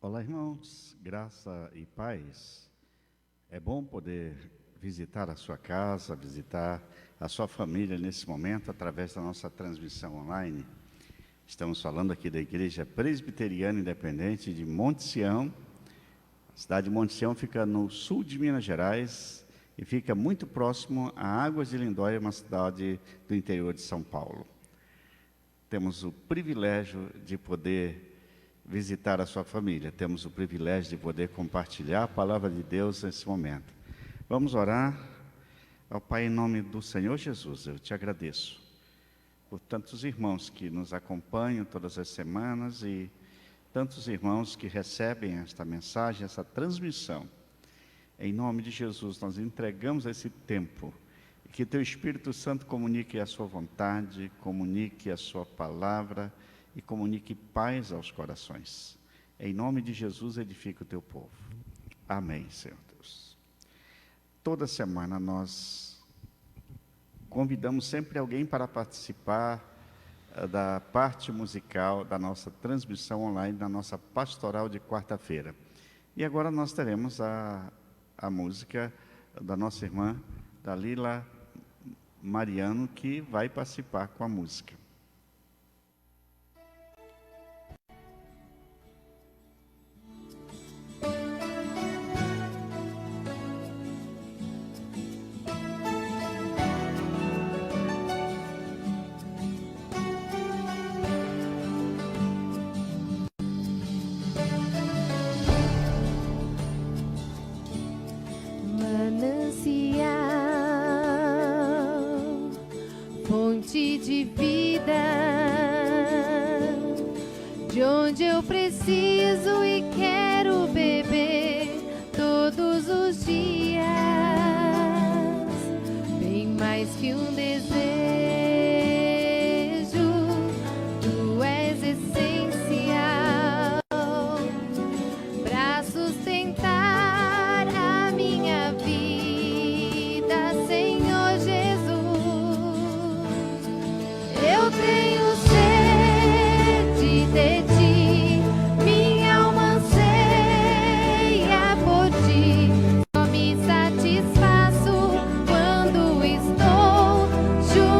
Olá, irmãos, graça e paz. É bom poder visitar a sua casa, visitar a sua família nesse momento, através da nossa transmissão online. Estamos falando aqui da Igreja Presbiteriana Independente de Monte Sião. A cidade de Monte Sião fica no sul de Minas Gerais e fica muito próximo a Águas de Lindóia, uma cidade do interior de São Paulo. Temos o privilégio de poder visitar a sua família. Temos o privilégio de poder compartilhar a palavra de Deus nesse momento. Vamos orar. Ao Pai, em nome do Senhor Jesus, eu te agradeço por tantos irmãos que nos acompanham todas as semanas e tantos irmãos que recebem esta mensagem, essa transmissão. Em nome de Jesus, nós entregamos esse tempo e que Teu Espírito Santo comunique a sua vontade, comunique a sua palavra e comunique paz aos corações. Em nome de Jesus, edifica o Teu povo. Amém, Senhor Deus. Toda semana nós convidamos sempre alguém para participar da parte musical da nossa transmissão online, da nossa pastoral de quarta-feira. E agora nós teremos a música da nossa irmã Dalila Mariano, que vai participar com a música. Fonte de vida, de onde eu preciso e quero beber todos os dias, bem mais que um desejo, Tu és essencial para sustentar a minha vida, Senhor Jesus. Eu tenho sede de Ti, minha alma anseia por Ti. Só me satisfaço quando estou junto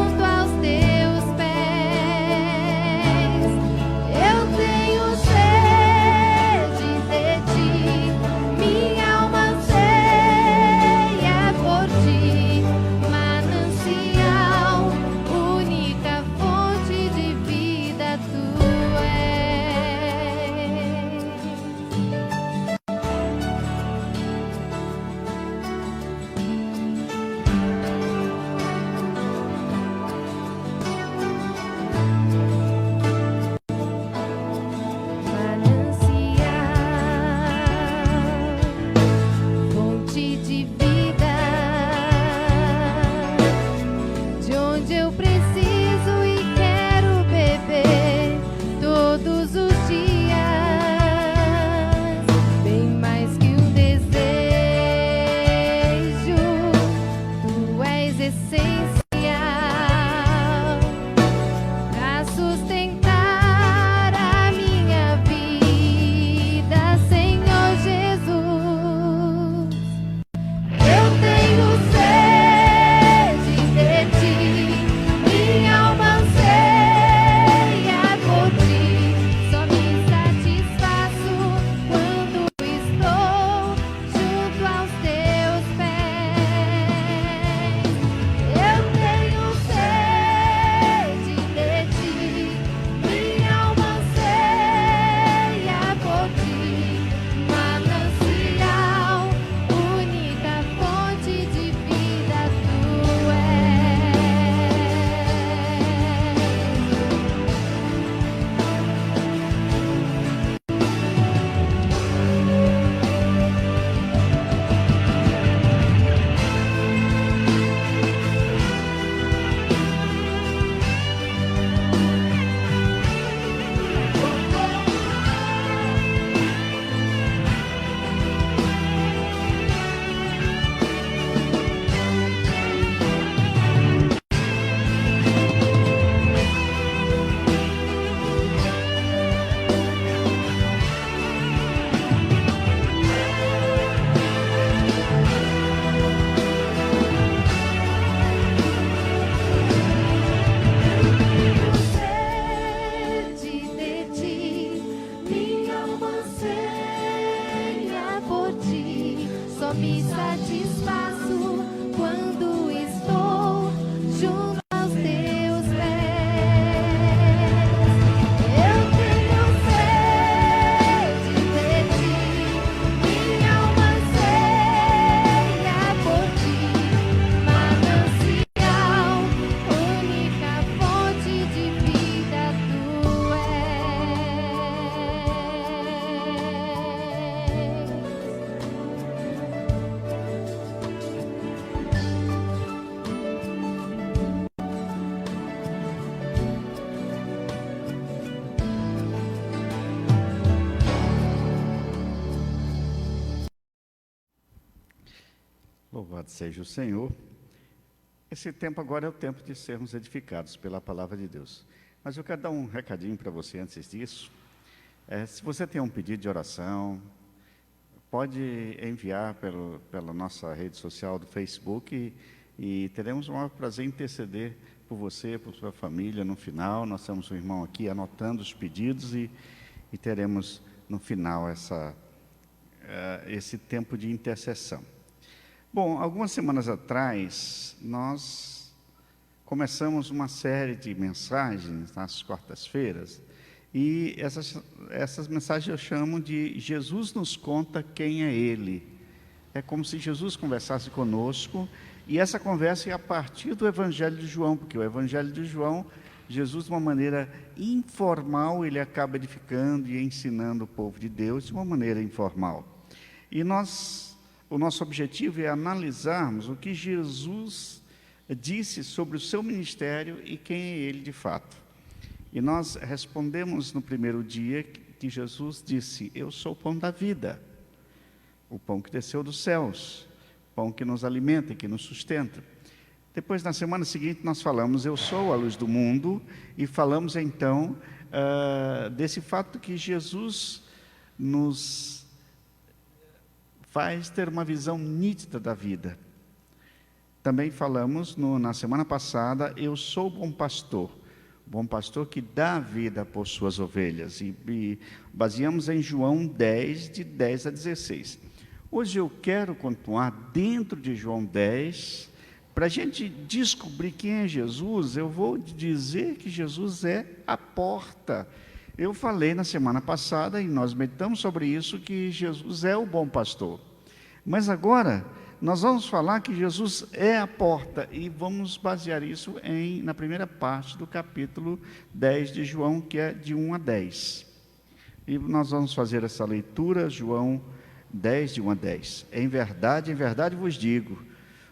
Louvado seja o Senhor. Esse tempo agora é o tempo de sermos edificados pela palavra de Deus. Mas eu quero dar um recadinho para você antes disso. Se você tem um pedido de oração, pode enviar pela nossa rede social do Facebook e teremos o maior prazer em interceder por você, por sua família. No final, nós temos um irmão aqui anotando os pedidos e teremos no final esse tempo de intercessão. Bom, algumas semanas atrás, nós começamos uma série de mensagens nas quartas-feiras, e essas mensagens eu chamo de Jesus nos conta quem é Ele. É como se Jesus conversasse conosco, e essa conversa é a partir do Evangelho de João, porque o Evangelho de João, Jesus de uma maneira informal, ele acaba edificando e ensinando o povo de Deus de uma maneira informal. E o nosso objetivo é analisarmos o que Jesus disse sobre o seu ministério e quem é Ele de fato. E nós respondemos no primeiro dia que Jesus disse: eu sou o pão da vida, o pão que desceu dos céus, o pão que nos alimenta e que nos sustenta. Depois, na semana seguinte, nós falamos: eu sou a luz do mundo, e falamos então desse fato que Jesus nos faz ter uma visão nítida da vida. Também falamos na semana passada: eu sou o bom pastor que dá a vida por suas ovelhas, e baseamos em João 10, de 10 a 16. Hoje eu quero continuar dentro de João 10, para a gente descobrir quem é Jesus. Eu vou dizer que Jesus é a porta. Eu falei na semana passada, e nós meditamos sobre isso, que Jesus é o bom pastor. Mas agora, nós vamos falar que Jesus é a porta, e vamos basear isso na primeira parte do capítulo 10 de João, que é de 1 a 10. E nós vamos fazer essa leitura, João 10, de 1 a 10. Em verdade vos digo,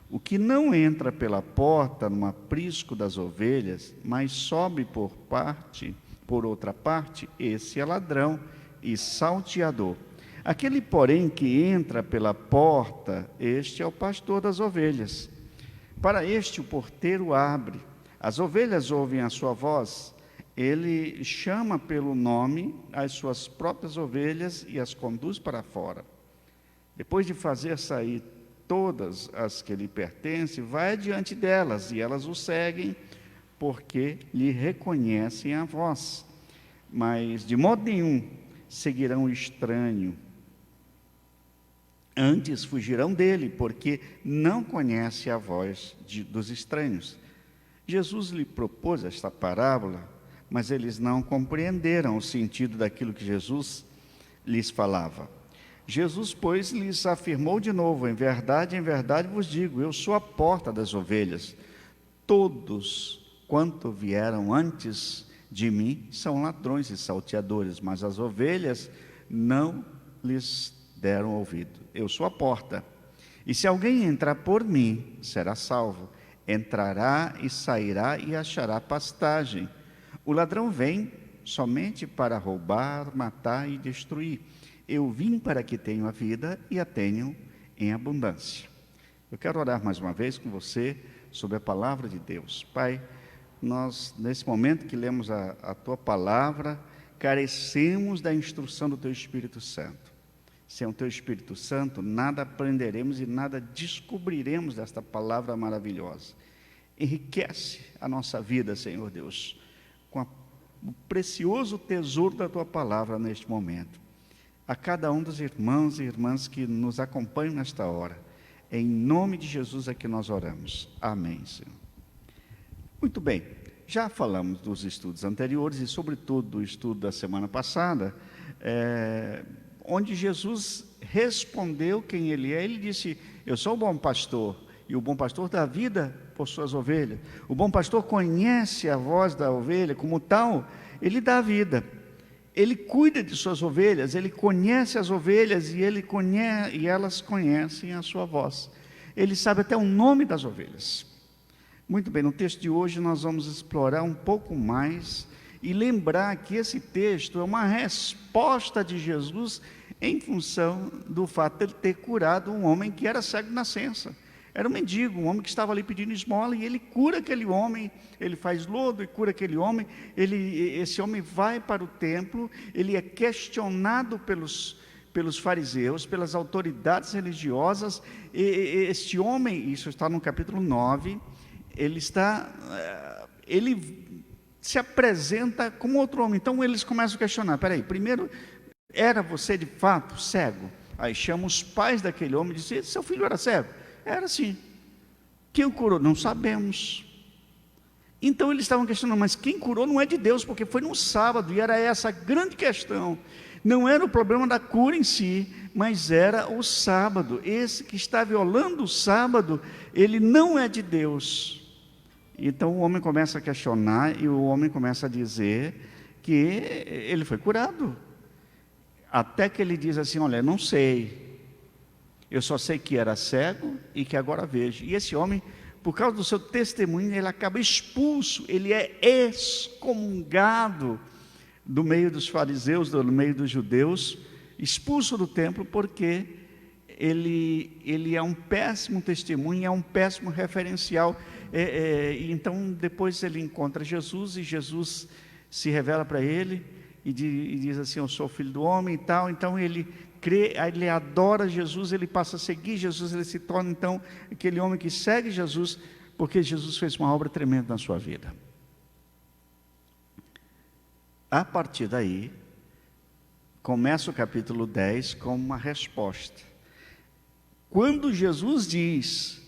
o que não entra pela porta no aprisco das ovelhas, mas sobe por outra parte, esse é ladrão e salteador. Aquele, porém, que entra pela porta, este é o pastor das ovelhas. Para este o porteiro abre, as ovelhas ouvem a sua voz, ele chama pelo nome as suas próprias ovelhas e as conduz para fora. Depois de fazer sair todas as que lhe pertencem, vai adiante delas, e elas o seguem, porque lhe reconhecem a voz. Mas de modo nenhum seguirão o estranho, antes fugirão dele, porque não conhece a voz dos estranhos. Jesus lhe propôs esta parábola, mas eles não compreenderam o sentido daquilo que Jesus lhes falava. Jesus, pois, lhes afirmou de novo: em verdade vos digo, eu sou a porta das ovelhas. Todos quanto vieram antes de mim são ladrões e salteadores, mas as ovelhas não lhes deram ouvido. Eu sou a porta, e se alguém entrar por mim, será salvo. Entrará e sairá e achará pastagem. O ladrão vem somente para roubar, matar e destruir. Eu vim para que tenham a vida e a tenham em abundância. Eu quero orar mais uma vez com você sobre a palavra de Deus. Pai, nós, nesse momento que lemos a Tua palavra, carecemos da instrução do Teu Espírito Santo. Sem o Teu Espírito Santo, nada aprenderemos e nada descobriremos desta palavra maravilhosa. Enriquece a nossa vida, Senhor Deus, com o precioso tesouro da Tua palavra neste momento. A cada um dos irmãos e irmãs que nos acompanham nesta hora, em nome de Jesus é que nós oramos. Amém, Senhor. Muito bem, já falamos dos estudos anteriores e sobretudo do estudo da semana passada, onde Jesus respondeu quem Ele é. Ele disse: eu sou o bom pastor, e o bom pastor dá vida por suas ovelhas. O bom pastor conhece a voz da ovelha, como tal, ele dá vida. Ele cuida de suas ovelhas, ele conhece as ovelhas e elas conhecem a sua voz. Ele sabe até o nome das ovelhas. Muito bem, no texto de hoje nós vamos explorar um pouco mais e lembrar que esse texto é uma resposta de Jesus em função do fato de ele ter curado um homem que era cego de nascença. Era um mendigo, um homem que estava ali pedindo esmola, e ele cura aquele homem, ele faz lodo e cura aquele homem. Esse homem vai para o templo, ele é questionado pelos fariseus, pelas autoridades religiosas. Este homem, isso está no capítulo 9, ele se apresenta como outro homem. Então eles começam a questionar: peraí, primeiro, era você de fato cego? Aí chama os pais daquele homem e diz: seu filho era cego? Era sim. Quem o curou? Não sabemos. Então eles estavam questionando: mas quem curou não é de Deus, porque foi no sábado, e era essa a grande questão. Não era o problema da cura em si, mas era o sábado. Esse que está violando o sábado, ele não é de Deus. Então o homem começa a questionar, e o homem começa a dizer que ele foi curado. Até que ele diz assim: olha, não sei, eu só sei que era cego e que agora vejo. E esse homem, por causa do seu testemunho, ele acaba expulso, ele é excomungado do meio dos fariseus, do meio dos judeus, expulso do templo, porque ele é um péssimo testemunho, é um péssimo referencial. Então depois ele encontra Jesus, e Jesus se revela para ele e diz assim: eu sou o filho do homem e tal. Então ele crê, ele adora Jesus, ele passa a seguir Jesus, ele se torna então aquele homem que segue Jesus, porque Jesus fez uma obra tremenda na sua vida. A partir daí, começa o capítulo 10 com uma resposta. Quando Jesus diz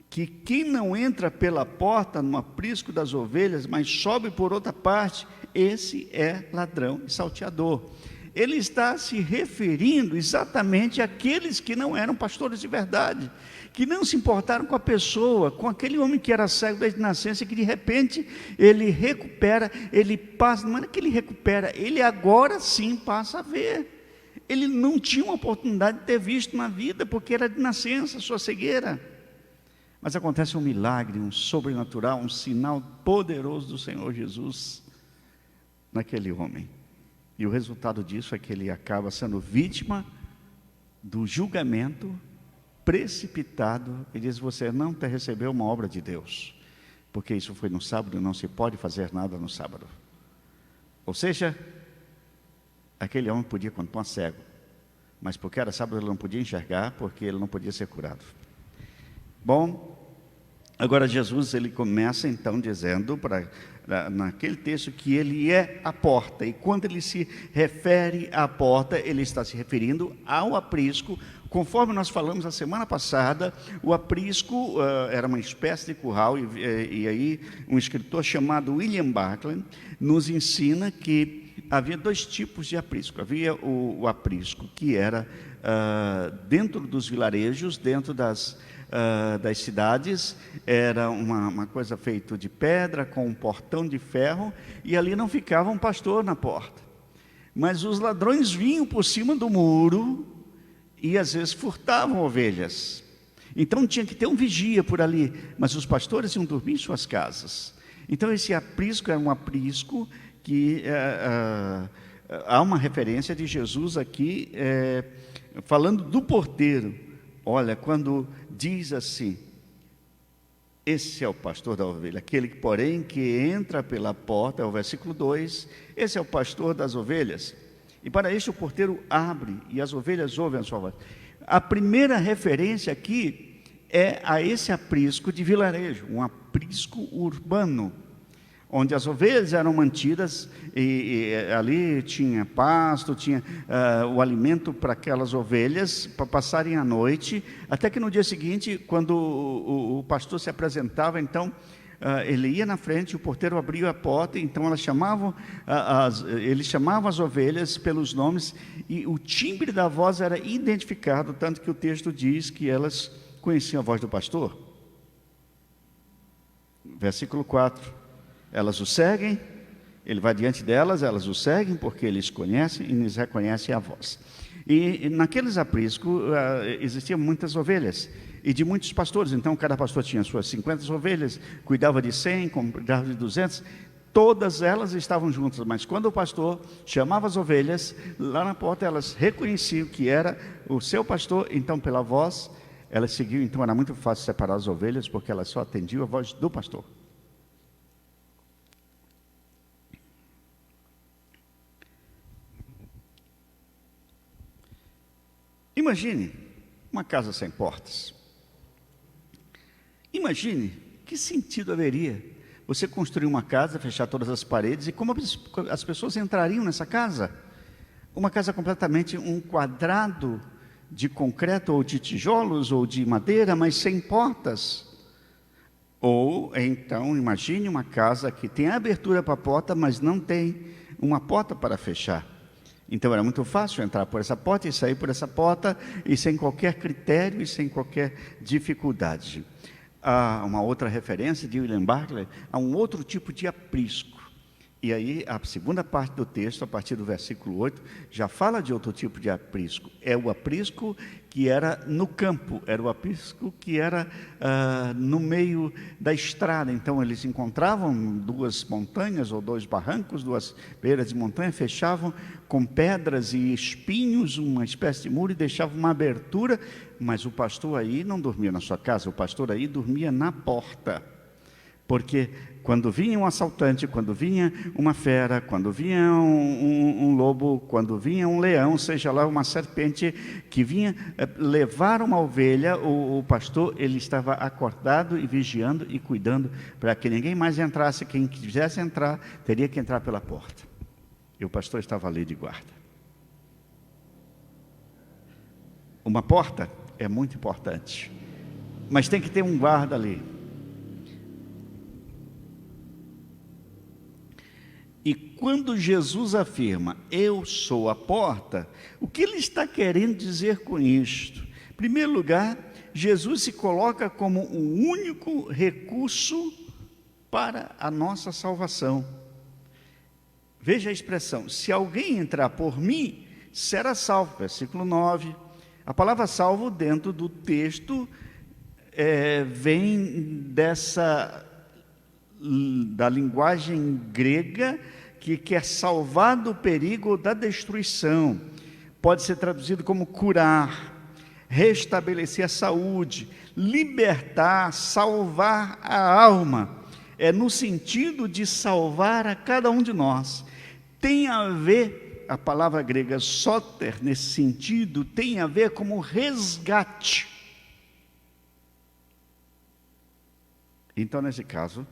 que quem não entra pela porta no aprisco das ovelhas, mas sobe por outra parte, esse é ladrão e salteador. Ele está se referindo exatamente àqueles que não eram pastores de verdade, que não se importaram com a pessoa, com aquele homem que era cego desde nascença, que de repente ele recupera, ele passa, não é que ele recupera, ele agora sim passa a ver. Ele não tinha uma oportunidade de ter visto na vida, porque era de nascença, sua cegueira. Mas acontece um milagre, um sobrenatural, um sinal poderoso do Senhor Jesus naquele homem. E o resultado disso é que ele acaba sendo vítima do julgamento precipitado. E diz: você não recebeu uma obra de Deus, porque isso foi no sábado, e não se pode fazer nada no sábado. Ou seja, aquele homem podia continuar cego, mas porque era sábado ele não podia enxergar, porque ele não podia ser curado. Bom, agora Jesus ele começa então dizendo naquele texto que ele é a porta, e quando ele se refere à porta, ele está se referindo ao aprisco. Conforme nós falamos a semana passada, o aprisco era uma espécie de curral, e aí um escritor chamado William Barclay nos ensina que havia dois tipos de aprisco. Havia o aprisco que era dentro dos vilarejos, dentro das cidades, era uma coisa feita de pedra, com um portão de ferro, e ali não ficava um pastor na porta. Mas os ladrões vinham por cima do muro, e às vezes furtavam ovelhas. Então tinha que ter um vigia por ali, mas os pastores iam dormir em suas casas. Então esse aprisco era um aprisco que há uma referência de Jesus aqui, falando do porteiro. Olha, quando diz assim: esse é o pastor da ovelha, aquele que, porém, que entra pela porta, é o versículo 2, esse é o pastor das ovelhas. E para isso o porteiro abre, e as ovelhas ouvem a sua voz. A primeira referência aqui é a esse aprisco de vilarejo, um aprisco urbano, onde as ovelhas eram mantidas, e ali tinha pasto, tinha o alimento para aquelas ovelhas, para passarem a noite, até que no dia seguinte, quando o pastor se apresentava, então ele ia na frente, o porteiro abria a porta, então eles chamavam as ovelhas pelos nomes, e o timbre da voz era identificado, tanto que o texto diz que elas conheciam a voz do pastor. Versículo 4. Elas o seguem, ele vai diante delas, elas o seguem, porque eles conhecem e lhes reconhecem a voz. E naqueles apriscos existiam muitas ovelhas, e de muitos pastores. Então cada pastor tinha suas 50 ovelhas, cuidava de 100, cuidava de 200, todas elas estavam juntas. Mas quando o pastor chamava as ovelhas, lá na porta elas reconheciam que era o seu pastor, então pela voz Elas seguiam, então era muito fácil separar as ovelhas, porque elas só atendiam a voz do pastor. Imagine uma casa sem portas. Imagine que sentido haveria você construir uma casa, fechar todas as paredes, e como as pessoas entrariam nessa casa? Uma casa completamente um quadrado de concreto ou de tijolos ou de madeira, mas sem portas. Ou então imagine uma casa que tem abertura para a porta, mas não tem uma porta para fechar. Então era muito fácil entrar por essa porta e sair por essa porta, e sem qualquer critério e sem qualquer dificuldade. Há uma outra referência de William Barclay a um outro tipo de aprisco. E aí a segunda parte do texto, a partir do versículo 8, já fala de outro tipo de aprisco. É o aprisco que era no campo, era o aprisco que era no meio da estrada. Então eles encontravam duas montanhas ou dois barrancos, duas beiras de montanha, fechavam com pedras e espinhos uma espécie de muro e deixavam uma abertura, mas o pastor aí não dormia na sua casa, o pastor aí dormia na porta. Porque quando vinha um assaltante, quando vinha uma fera, quando vinha um lobo, quando vinha um leão, seja lá uma serpente, que vinha levar uma ovelha, o pastor, ele estava acordado e vigiando e cuidando para que ninguém mais entrasse. Quem quisesse entrar, teria que entrar pela porta. E o pastor estava ali de guarda. Uma porta é muito importante, mas tem que ter um guarda ali. E quando Jesus afirma, eu sou a porta, o que ele está querendo dizer com isto? Em primeiro lugar, Jesus se coloca como o único recurso para a nossa salvação. Veja a expressão, se alguém entrar por mim, será salvo. Versículo 9. A palavra salvo dentro do texto vem da linguagem grega, que quer salvar do perigo ou da destruição. Pode ser traduzido como curar, restabelecer a saúde, libertar, salvar a alma. É no sentido de salvar a cada um de nós. Tem a ver, a palavra grega soter, nesse sentido, tem a ver como resgate. Então, nesse caso,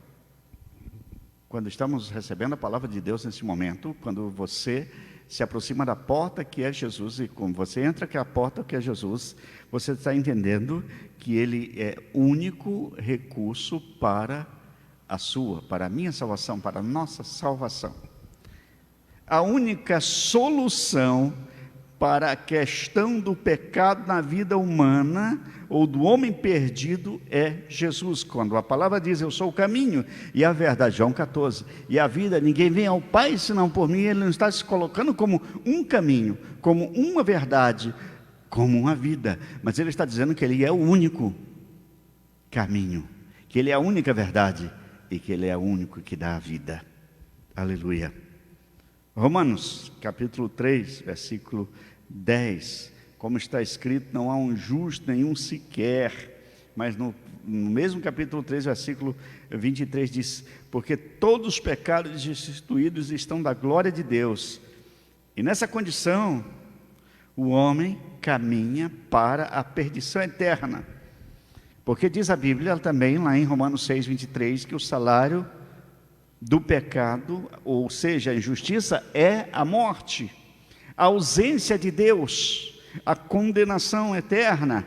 quando estamos recebendo a palavra de Deus nesse momento, quando você se aproxima da porta que é Jesus, e quando você entra que é a porta que é Jesus, você está entendendo que Ele é o único recurso para a minha salvação, para a nossa salvação. A única solução para a questão do pecado na vida humana, ou do homem perdido, é Jesus. Quando a palavra diz, eu sou o caminho e a verdade, João 14, e a vida, ninguém vem ao Pai senão por mim. Ele não está se colocando como um caminho, como uma verdade, como uma vida, mas ele está dizendo que ele é o único caminho, que ele é a única verdade e que ele é o único que dá a vida. Aleluia. Romanos capítulo 3, versículo 10, como está escrito, não há um justo nenhum sequer, mas no mesmo capítulo 3, versículo 23 diz, porque todos os pecados destituídos estão da glória de Deus, e nessa condição o homem caminha para a perdição eterna, porque diz a Bíblia também lá em Romanos 6, 23, que o salário do pecado, ou seja, a injustiça, é a morte, a ausência de Deus, a condenação eterna.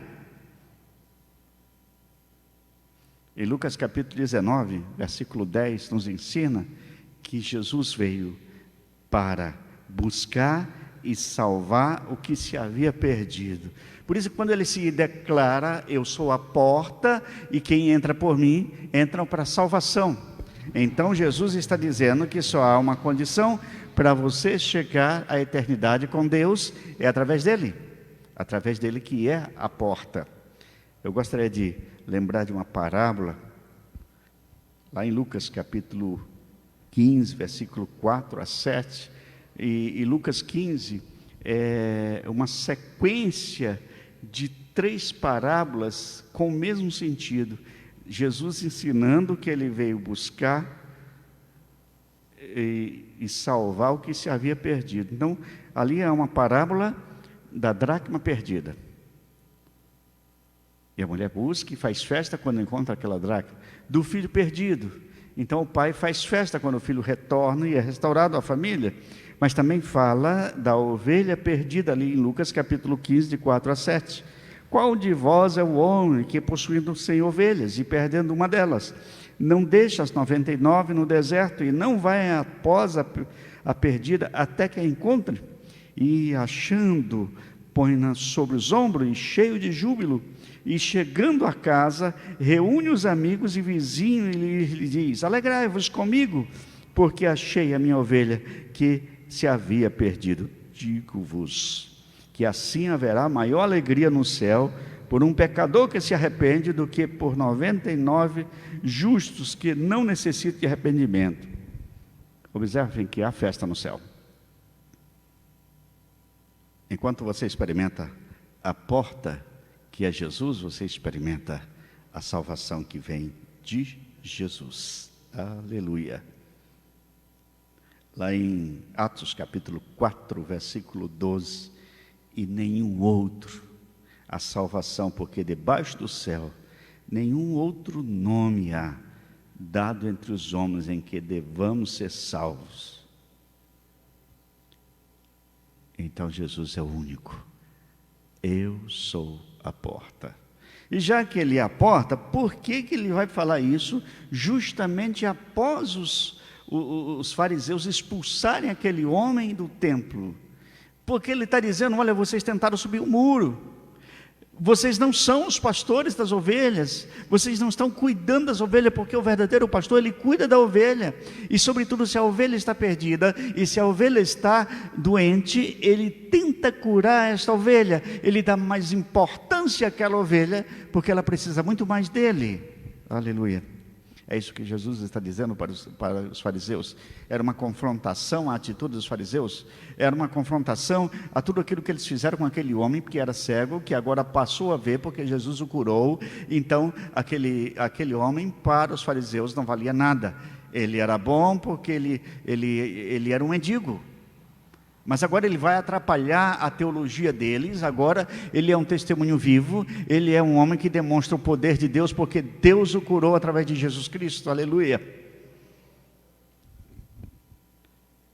Em Lucas capítulo 19, versículo 10, nos ensina que Jesus veio para buscar e salvar o que se havia perdido. Por isso, quando ele se declara, eu sou a porta, e quem entra por mim, entram para a salvação. Então Jesus está dizendo que só há uma condição para você chegar à eternidade com Deus, é através dele que é a porta. Eu gostaria de lembrar de uma parábola, lá em Lucas capítulo 15, versículo 4 a 7, e Lucas 15 é uma sequência de 3 parábolas com o mesmo sentido. Jesus ensinando que ele veio buscar e salvar o que se havia perdido. Então, ali é uma parábola da dracma perdida. E a mulher busca e faz festa quando encontra aquela dracma. Do filho perdido. Então, o pai faz festa quando o filho retorna e é restaurado à família. Mas também fala da ovelha perdida ali em Lucas capítulo 15, de 4 a 7. Qual de vós é o homem que, possuindo 100 ovelhas e perdendo uma delas, não deixa as 99 no deserto e não vai após a perdida até que a encontre? E achando, põe-na sobre os ombros e cheio de júbilo, e chegando a casa, reúne os amigos e vizinhos e lhe diz: alegrai-vos comigo, porque achei a minha ovelha que se havia perdido. Digo-vos que assim haverá maior alegria no céu por um pecador que se arrepende do que por 99 justos que não necessitam de arrependimento. Observem que há festa no céu. Enquanto você experimenta a porta que é Jesus, você experimenta a salvação que vem de Jesus. Aleluia. Lá em Atos capítulo 4, versículo 12, e nenhum outro a salvação, porque debaixo do céu nenhum outro nome há dado entre os homens em que devamos ser salvos. Então Jesus é o único. Eu sou a porta. E já que ele é a porta, por que ele vai falar isso justamente após os fariseus expulsarem aquele homem do templo? Porque ele está dizendo: olha, vocês tentaram subir o muro, vocês não são os pastores das ovelhas, vocês não estão cuidando das ovelhas, porque o verdadeiro pastor, ele cuida da ovelha, e sobretudo se a ovelha está perdida, e se a ovelha está doente, ele tenta curar esta ovelha, ele dá mais importância àquela ovelha, porque ela precisa muito mais dele. Aleluia. É isso que Jesus está dizendo para os fariseus. Era uma confrontação à atitude dos fariseus, era uma confrontação a tudo aquilo que eles fizeram com aquele homem que era cego, que agora passou a ver porque Jesus o curou. Então aquele homem para os fariseus não valia nada. Ele era bom porque ele era um mendigo, mas agora ele vai atrapalhar a teologia deles. Agora ele é um testemunho vivo, ele é um homem que demonstra o poder de Deus, porque Deus o curou através de Jesus Cristo. Aleluia.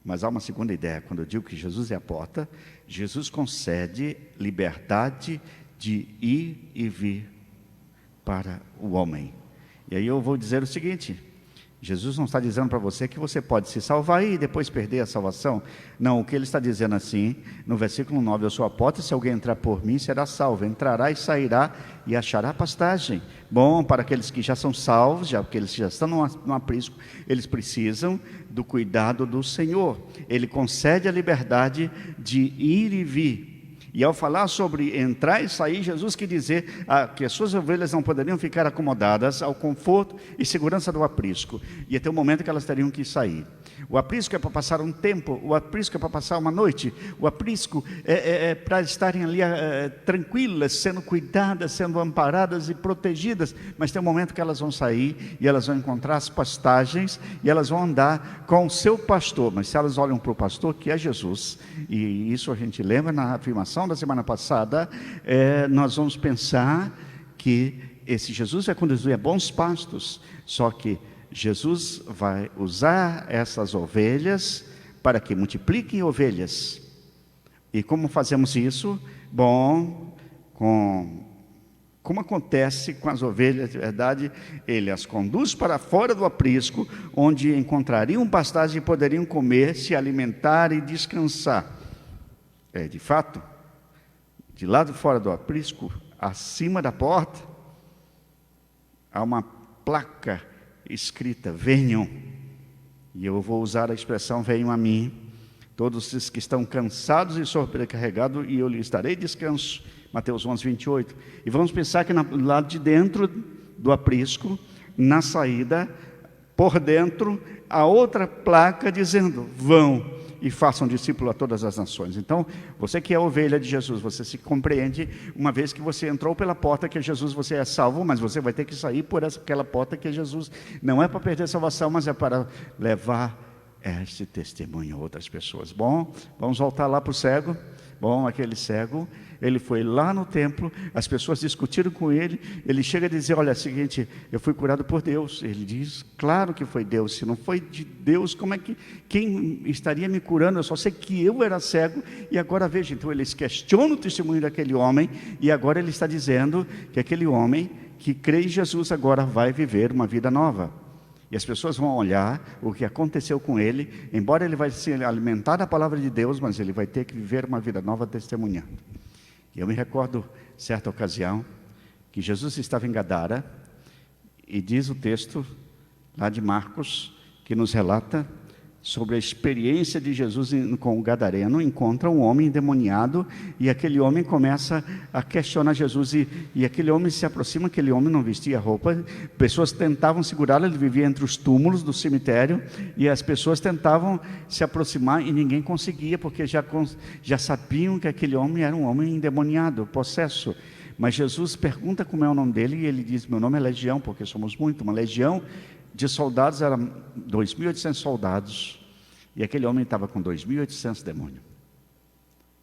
Mas há uma segunda ideia. Quando eu digo que Jesus é a porta, Jesus concede liberdade de ir e vir para o homem. E aí eu vou dizer o seguinte: Jesus não está dizendo para você que você pode se salvar e depois perder a salvação. Não, o que ele está dizendo assim, no versículo 9, eu sou a porta, se alguém entrar por mim, será salvo. Entrará e sairá e achará pastagem. Bom, para aqueles que já são salvos, já aqueles que já estão no aprisco, eles precisam do cuidado do Senhor. Ele concede a liberdade de ir e vir. E ao falar sobre entrar e sair, Jesus quis dizer que as suas ovelhas não poderiam ficar acomodadas ao conforto e segurança do aprisco. Ia ter um momento que elas teriam que sair. O aprisco é para passar um tempo, o aprisco é para passar uma noite, o aprisco é para estarem ali tranquilas, sendo cuidadas, sendo amparadas e protegidas. Mas tem um momento que elas vão sair e elas vão encontrar as pastagens e elas vão andar com o seu pastor. Mas se elas olham para o pastor, que é Jesus, e isso a gente lembra na afirmação da semana passada, nós vamos pensar que esse Jesus vai conduzir a bons pastos. Só que Jesus vai usar essas ovelhas para que multipliquem ovelhas. E como fazemos isso? Bom, como acontece com as ovelhas de verdade, ele as conduz para fora do aprisco, onde encontrariam pastagem e poderiam comer, se alimentar e descansar. De fato, de lado fora do aprisco, acima da porta, há uma placa escrita: venham. E eu vou usar a expressão: venham a mim, todos os que estão cansados e sobrecarregados, e eu lhes darei descanso. Mateus 11, 28. E vamos pensar que no lado de dentro do aprisco, na saída, por dentro, há outra placa dizendo: vão. e façam discípulo a todas as nações. Então, você que é ovelha de Jesus, você se compreende, uma vez que você entrou pela porta que é Jesus, você é salvo, mas você vai ter que sair por aquela porta que é Jesus. Não é para perder a salvação, mas é para levar este testemunho a outras pessoas. Bom, vamos voltar lá para o cego. Bom, aquele cego, ele foi lá no templo, as pessoas discutiram com ele, ele chega a dizer, olha, é o seguinte, eu fui curado por Deus. Ele diz, claro que foi Deus, se não foi de Deus, como é que, quem estaria me curando? Eu só sei que eu era cego, e agora veja, então eles questionam o testemunho daquele homem, e agora ele está dizendo que aquele homem que crê em Jesus agora vai viver uma vida nova. E as pessoas vão olhar o que aconteceu com ele, embora ele vai se alimentar da palavra de Deus, mas ele vai ter que viver uma vida nova testemunhando. E eu me recordo, certa ocasião, que Jesus estava em Gadara, e diz o texto lá de Marcos, que nos relata sobre a experiência de Jesus com o gadareno. Encontra um homem endemoniado, e aquele homem começa a questionar Jesus, e aquele homem se aproxima, aquele homem não vestia roupa, pessoas tentavam segurá-lo, ele vivia entre os túmulos do cemitério, e as pessoas tentavam se aproximar, e ninguém conseguia, porque já sabiam que aquele homem era um homem endemoniado, possesso. Mas Jesus pergunta como é o nome dele, e ele diz, meu nome é Legião, porque somos muito, uma legião de soldados, eram 2.800 soldados, e aquele homem estava com 2.800 demônios.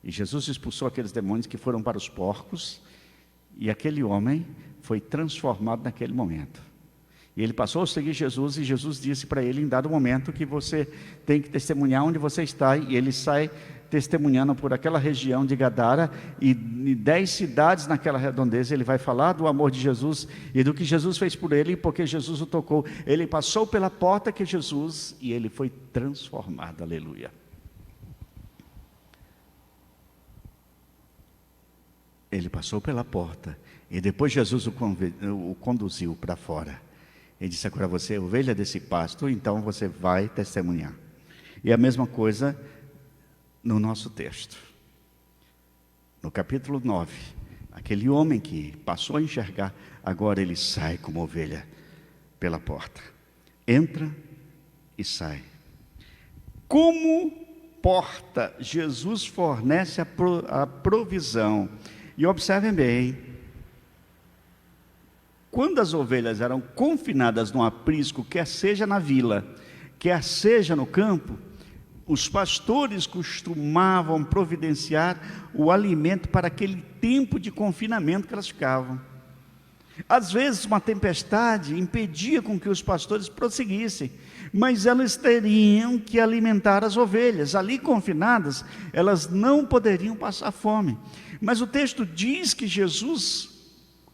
E Jesus expulsou aqueles demônios que foram para os porcos, e aquele homem foi transformado naquele momento. E ele passou a seguir Jesus, e Jesus disse para ele, em dado momento, que você tem que testemunhar onde você está, e ele sai testemunhando por aquela região de Gadara, e 10 cidades naquela redondeza. Ele vai falar do amor de Jesus, e do que Jesus fez por ele, porque Jesus o tocou. Ele passou pela porta que é Jesus, e ele foi transformado, aleluia. Ele passou pela porta, e depois Jesus o conduziu para fora. Ele disse, agora você é ovelha desse pasto, então você vai testemunhar. E a mesma coisa no nosso texto. No capítulo 9, aquele homem que passou a enxergar, agora ele sai como ovelha pela porta. Entra e sai. Como porta, Jesus fornece a provisão. E observem bem, quando as ovelhas eram confinadas num aprisco, quer seja na vila, quer seja no campo, os pastores costumavam providenciar o alimento para aquele tempo de confinamento que elas ficavam. Às vezes uma tempestade impedia com que os pastores prosseguissem, mas elas teriam que alimentar as ovelhas. Ali confinadas, elas não poderiam passar fome. Mas o texto diz que Jesus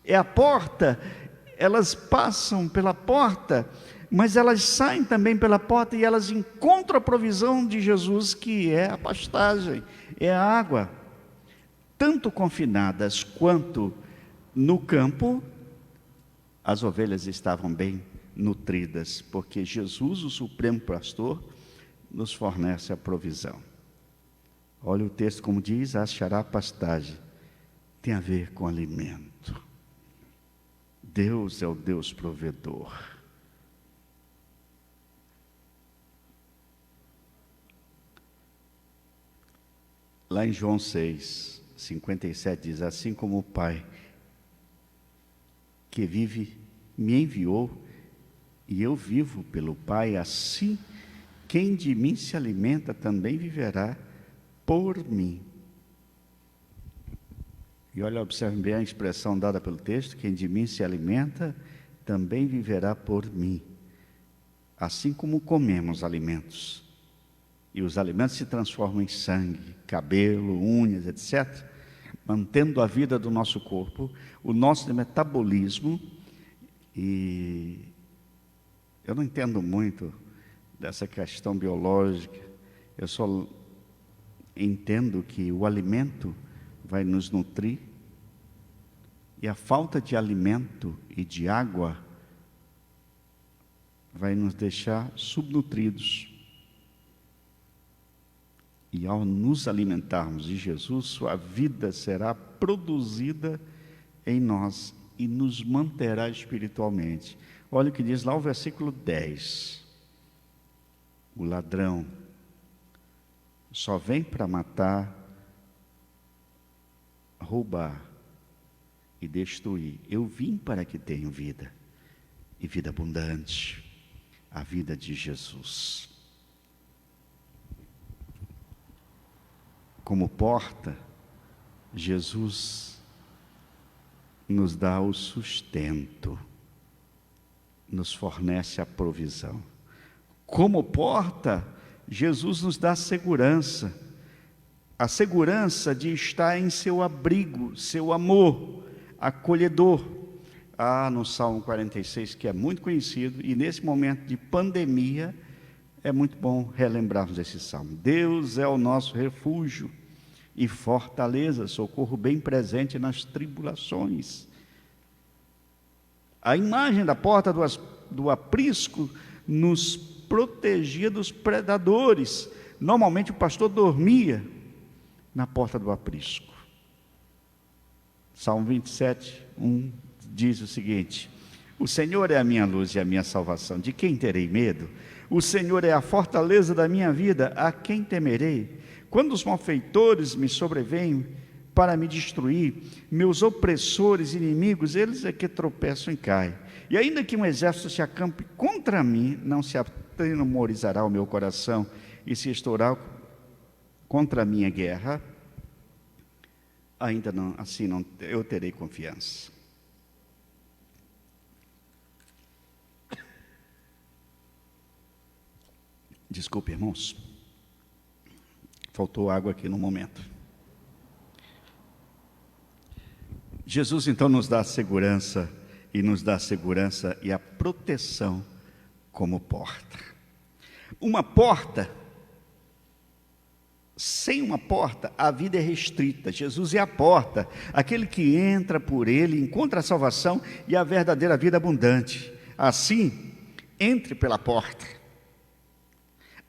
é a porta, elas passam pela porta, mas elas saem também pela porta e elas encontram a provisão de Jesus, que é a pastagem, é a água. Tanto confinadas quanto no campo, as ovelhas estavam bem nutridas, porque Jesus, o Supremo Pastor, nos fornece a provisão. Olha o texto como diz, achará pastagem, tem a ver com alimento. Deus é o Deus provedor. Lá em João 6, 57 diz, assim como o Pai que vive me enviou, e eu vivo pelo Pai, assim quem de mim se alimenta também viverá por mim. E olha, observe bem a expressão dada pelo texto, quem de mim se alimenta também viverá por mim. Assim como comemos alimentos, e os alimentos se transformam em sangue, cabelo, unhas, etc., mantendo a vida do nosso corpo, o nosso metabolismo. E eu não entendo muito dessa questão biológica, eu só entendo que o alimento vai nos nutrir, e a falta de alimento e de água vai nos deixar subnutridos. E ao nos alimentarmos de Jesus, sua vida será produzida em nós e nos manterá espiritualmente. Olha o que diz lá o versículo 10. O ladrão só vem para matar, roubar e destruir. Eu vim para que tenham vida, e vida abundante, a vida de Jesus. Como porta, Jesus nos dá o sustento, nos fornece a provisão. Como porta, Jesus nos dá segurança, a segurança de estar em seu abrigo, seu amor acolhedor. No Salmo 46, que é muito conhecido, e nesse momento de pandemia, é muito bom relembrarmos esse salmo. Deus é o nosso refúgio e fortaleza, socorro bem presente nas tribulações. A imagem da porta do aprisco nos protegia dos predadores. Normalmente o pastor dormia na porta do aprisco. Salmo 27, 1 diz o seguinte: o Senhor é a minha luz e a minha salvação, de quem terei medo? O Senhor é a fortaleza da minha vida, a quem temerei? Quando os malfeitores me sobrevêm para me destruir, meus opressores, inimigos, eles é que tropeçam e caem. E ainda que um exército se acampe contra mim, não se atemorizará o meu coração, e se estourar contra a minha guerra, ainda não, assim não, eu terei confiança. Desculpe, irmãos, faltou água aqui no momento. Jesus então nos dá a segurança, e a proteção como porta. Uma porta, sem uma porta, a vida é restrita. Jesus é a porta, aquele que entra por ele, encontra a salvação e a verdadeira vida abundante. Assim, entre pela porta.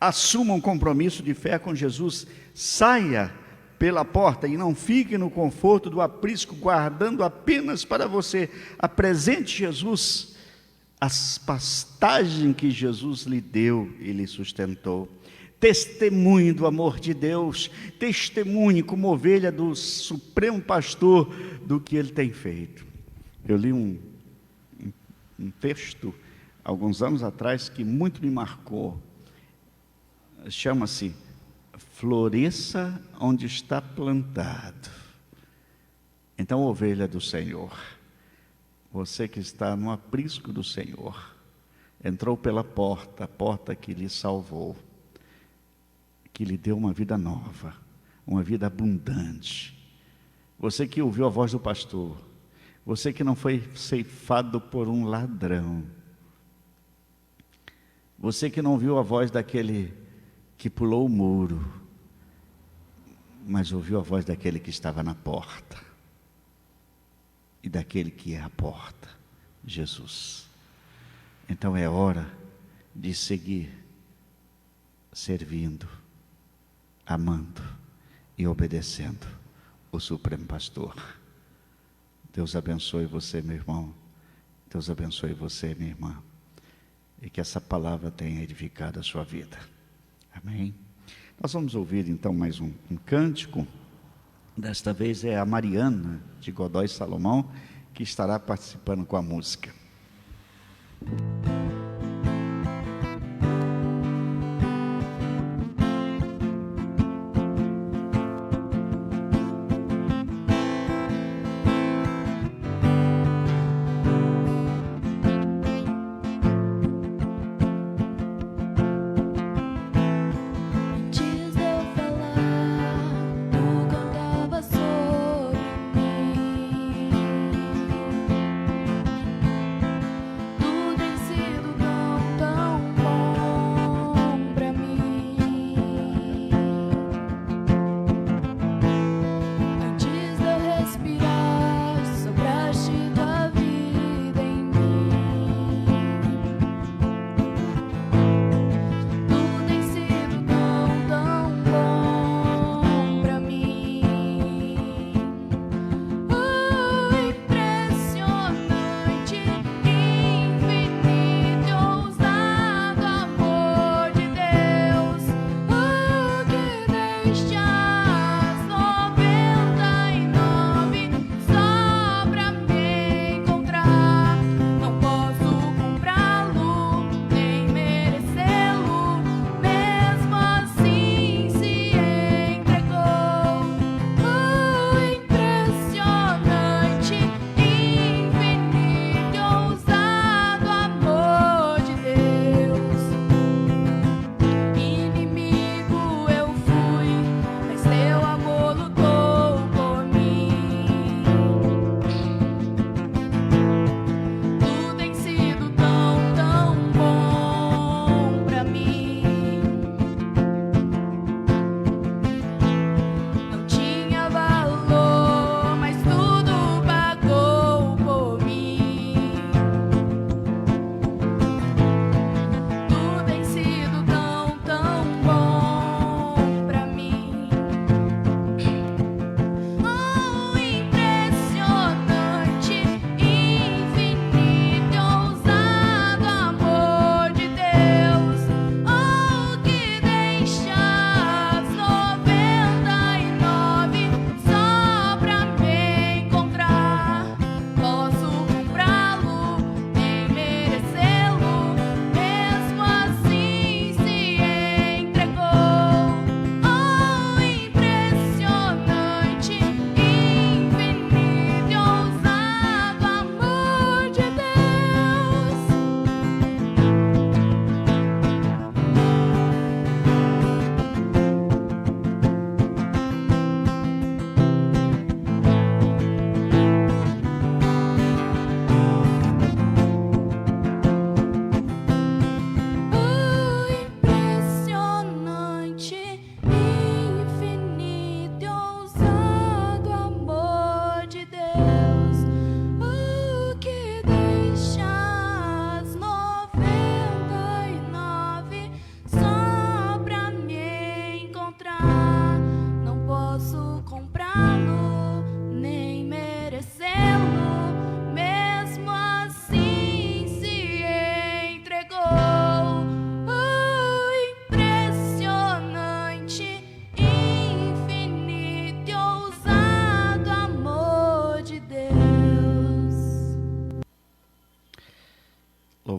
Assuma um compromisso de fé com Jesus, saia pela porta e não fique no conforto do aprisco, guardando apenas para você. Apresente Jesus, as pastagens que Jesus lhe deu e lhe sustentou. Testemunhe do amor de Deus, testemunhe como ovelha do Supremo Pastor do que Ele tem feito. Eu li um texto, alguns anos atrás, que muito me marcou. Chama-se Floresça onde está plantado. Então, ovelha do Senhor, você que está no aprisco do Senhor, entrou pela porta, a porta que lhe salvou, que lhe deu uma vida nova, uma vida abundante. Você que ouviu a voz do pastor, você que não foi ceifado por um ladrão, você que não ouviu a voz daquele que pulou o muro, mas ouviu a voz daquele que estava na porta, e daquele que é a porta, Jesus. Então é hora de seguir servindo, amando e obedecendo o Supremo Pastor. Deus abençoe você, meu irmão. Deus abençoe você, minha irmã. E que essa palavra tenha edificado a sua vida. Amém? Nós vamos ouvir então mais um cântico. Desta vez é a Mariana de Godói Salomão que estará participando com a música. Tudo em si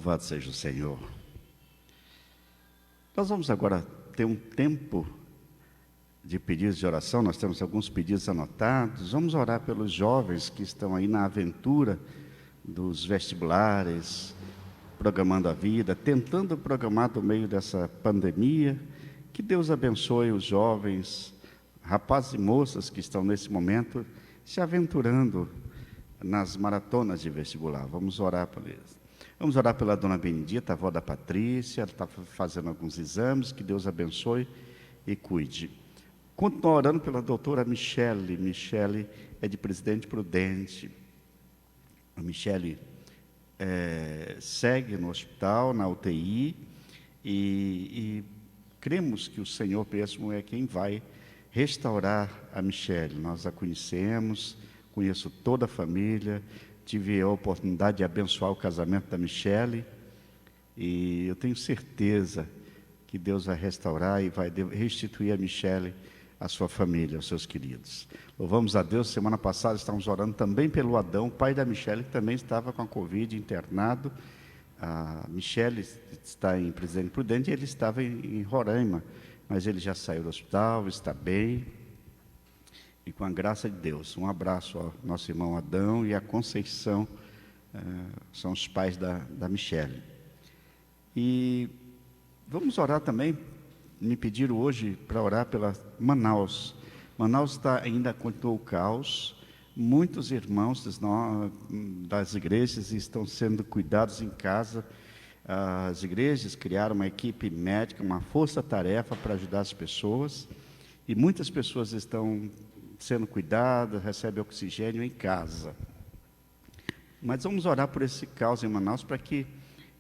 Louvado seja o Senhor. Nós vamos agora ter um tempo de pedidos de oração. Nós temos alguns pedidos anotados. Vamos orar pelos jovens que estão aí na aventura dos vestibulares, programando a vida, tentando programar no meio dessa pandemia. Que Deus abençoe os jovens, rapazes e moças que estão nesse momento se aventurando nas maratonas de vestibular. Vamos orar por eles. Vamos orar pela dona Benedita, avó da Patrícia. Ela está fazendo alguns exames. Que Deus abençoe e cuide. Continuo orando pela doutora Michele. Michele é de Presidente Prudente. A Michele segue no hospital, na UTI, e cremos que o Senhor mesmo é quem vai restaurar a Michele. Nós a conhecemos, conheço toda a família, tive a oportunidade de abençoar o casamento da Michele, e eu tenho certeza que Deus vai restaurar e vai restituir a Michele, a sua família, aos seus queridos. Louvamos a Deus. Semana passada estávamos orando também pelo Adão, pai da Michele, que também estava com a Covid, internado. A Michele está em Presidente Prudente e ele estava em Roraima, mas ele já saiu do hospital, está bem, e com a graça de Deus. Um abraço ao nosso irmão Adão e a Conceição, são os pais da Michele. E vamos orar também. Me pediram hoje para orar pela Manaus. Manaus ainda continua o caos. Muitos irmãos das igrejas estão sendo cuidados em casa. As igrejas criaram uma equipe médica, uma força-tarefa para ajudar as pessoas. E muitas pessoas estão sendo cuidadas, recebem oxigênio em casa. Mas vamos orar por esse caos em Manaus para que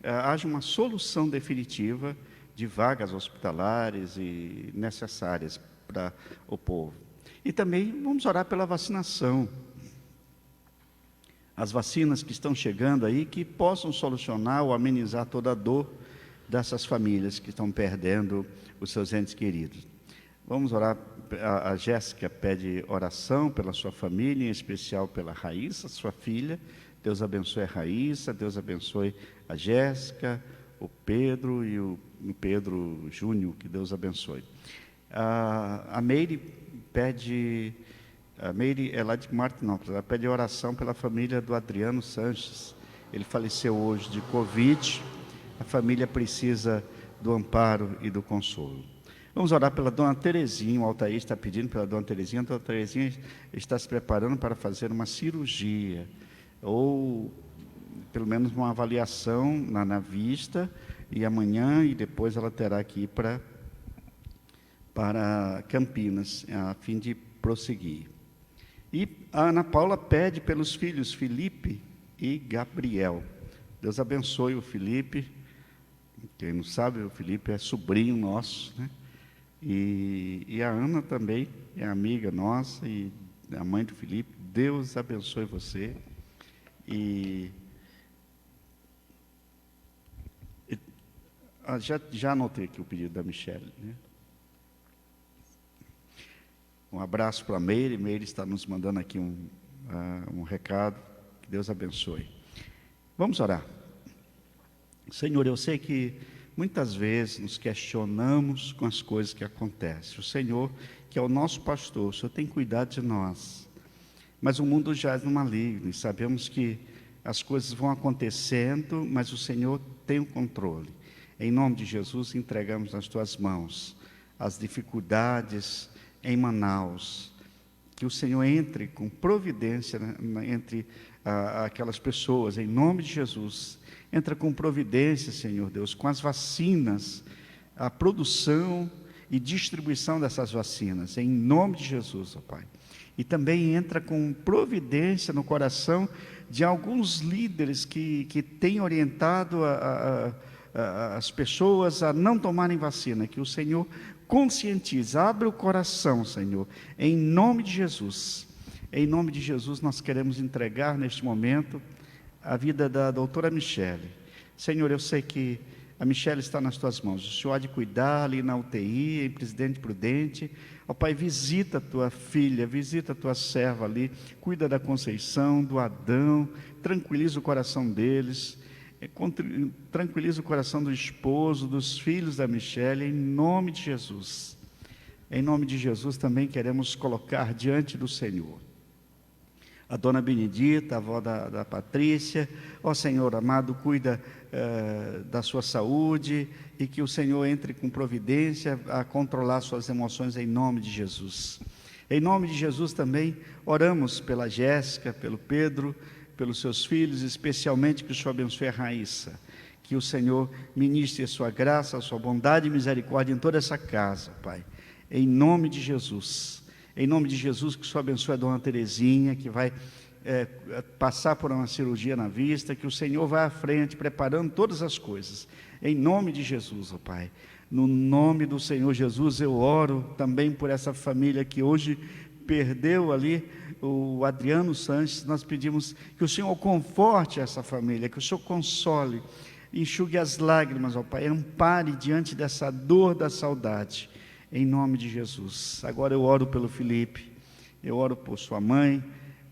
haja uma solução definitiva de vagas hospitalares e necessárias para o povo. E também vamos orar pela vacinação. As vacinas que estão chegando aí, que possam solucionar ou amenizar toda a dor dessas famílias que estão perdendo os seus entes queridos. Vamos orar. A Jéssica pede oração pela sua família, em especial pela Raíssa, sua filha. Deus abençoe a Raíssa, Deus abençoe a Jéssica, o Pedro e o Pedro Júnior, que Deus abençoe. A Meire pede, a Meire é lá de Martinópolis, ela pede oração pela família do Adriano Sanches. Ele faleceu hoje de Covid, a família precisa do amparo e do consolo. Vamos orar pela dona Terezinha. O Altair está pedindo pela dona Terezinha. A dona Terezinha está se preparando para fazer uma cirurgia, ou pelo menos uma avaliação na vista, e amanhã e depois ela terá que ir para Campinas, a fim de prosseguir. E a Ana Paula pede pelos filhos Felipe e Gabriel. Deus abençoe o Felipe. Quem não sabe, o Felipe é sobrinho nosso, né? E a Ana também é amiga nossa e a mãe do Felipe. Deus abençoe você. Já anotei aqui o pedido da Michele, né? Um abraço para a Meire. Meire está nos mandando aqui um recado. Que Deus abençoe. Vamos orar. Senhor, eu sei que muitas vezes nos questionamos com as coisas que acontecem. O Senhor, que é o nosso pastor, o Senhor tem cuidado de nós. Mas o mundo jaz no maligno e sabemos que as coisas vão acontecendo, mas o Senhor tem o controle. Em nome de Jesus, entregamos nas Tuas mãos as dificuldades em Manaus. Que o Senhor entre com providência entre aquelas pessoas, em nome de Jesus. Entra com providência, Senhor Deus, com as vacinas, a produção e distribuição dessas vacinas, em nome de Jesus, ó Pai. E também entra com providência no coração de alguns líderes que têm orientado as pessoas a não tomarem vacina, que o Senhor conscientize, abre o coração, Senhor, em nome de Jesus. Em nome de Jesus, nós queremos entregar neste momento a vida da doutora Michele. Senhor, eu sei que a Michele está nas Tuas mãos. O Senhor há de cuidar ali na UTI, em Presidente Prudente. Ó Pai, visita a Tua filha, visita a Tua serva ali, cuida da Conceição, do Adão, tranquiliza o coração deles. tranquiliza o coração do esposo, dos filhos da Michele, em nome de Jesus. Em nome de Jesus também queremos colocar diante do Senhor a dona Benedita, a avó da Patrícia. Ó Senhor amado, cuida da sua saúde, e que o Senhor entre com providência a controlar suas emoções em nome de Jesus. Em nome de Jesus também oramos pela Jéssica, pelo Pedro, pelos seus filhos, especialmente que o Senhor abençoe a Raíssa, que o Senhor ministre a sua graça, a sua bondade e misericórdia em toda essa casa, Pai, em nome de Jesus. Em nome de Jesus, que o Senhor abençoe a dona Terezinha, que vai passar por uma cirurgia na vista, que o Senhor vá à frente, preparando todas as coisas, em nome de Jesus, ó Pai. No nome do Senhor Jesus, eu oro também por essa família que hoje perdeu ali o Adriano Sanches. Nós pedimos que o Senhor conforte essa família, que o Senhor console, enxugue as lágrimas, ó Pai, ampare diante dessa dor da saudade, em nome de Jesus. Agora eu oro pelo Felipe, eu oro por sua mãe,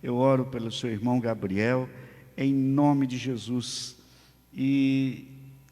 eu oro pelo seu irmão Gabriel, em nome de Jesus, e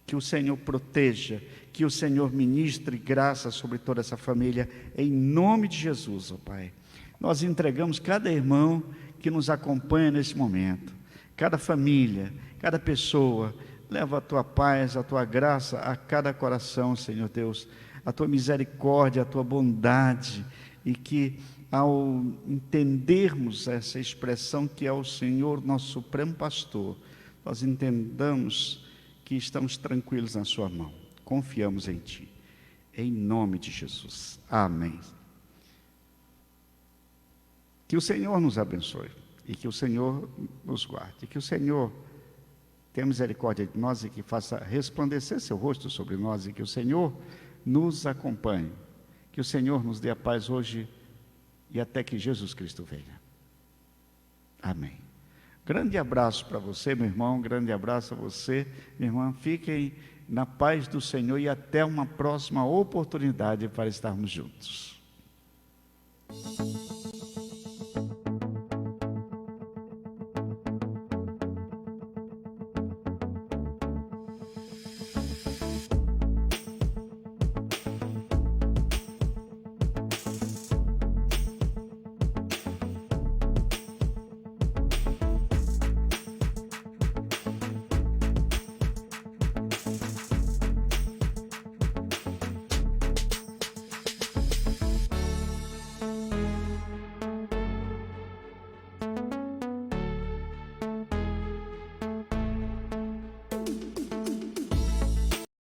que o Senhor proteja, que o Senhor ministre graça sobre toda essa família, em nome de Jesus, ó Pai. Nós entregamos cada irmão que nos acompanha nesse momento, cada família, cada pessoa. Leva a tua paz, a tua graça a cada coração, Senhor Deus, a tua misericórdia, a tua bondade, e que ao entendermos essa expressão que é o Senhor nosso Supremo Pastor, nós entendamos que estamos tranquilos na sua mão, confiamos em Ti, em nome de Jesus, amém. Que o Senhor nos abençoe, e que o Senhor nos guarde, e que o Senhor tenha misericórdia de nós, e que faça resplandecer seu rosto sobre nós, e que o Senhor nos acompanhe, que o Senhor nos dê a paz hoje e até que Jesus Cristo venha. Amém. Grande abraço para você, meu irmão, grande abraço a você, minha irmã. Fiquem na paz do Senhor e até uma próxima oportunidade para estarmos juntos.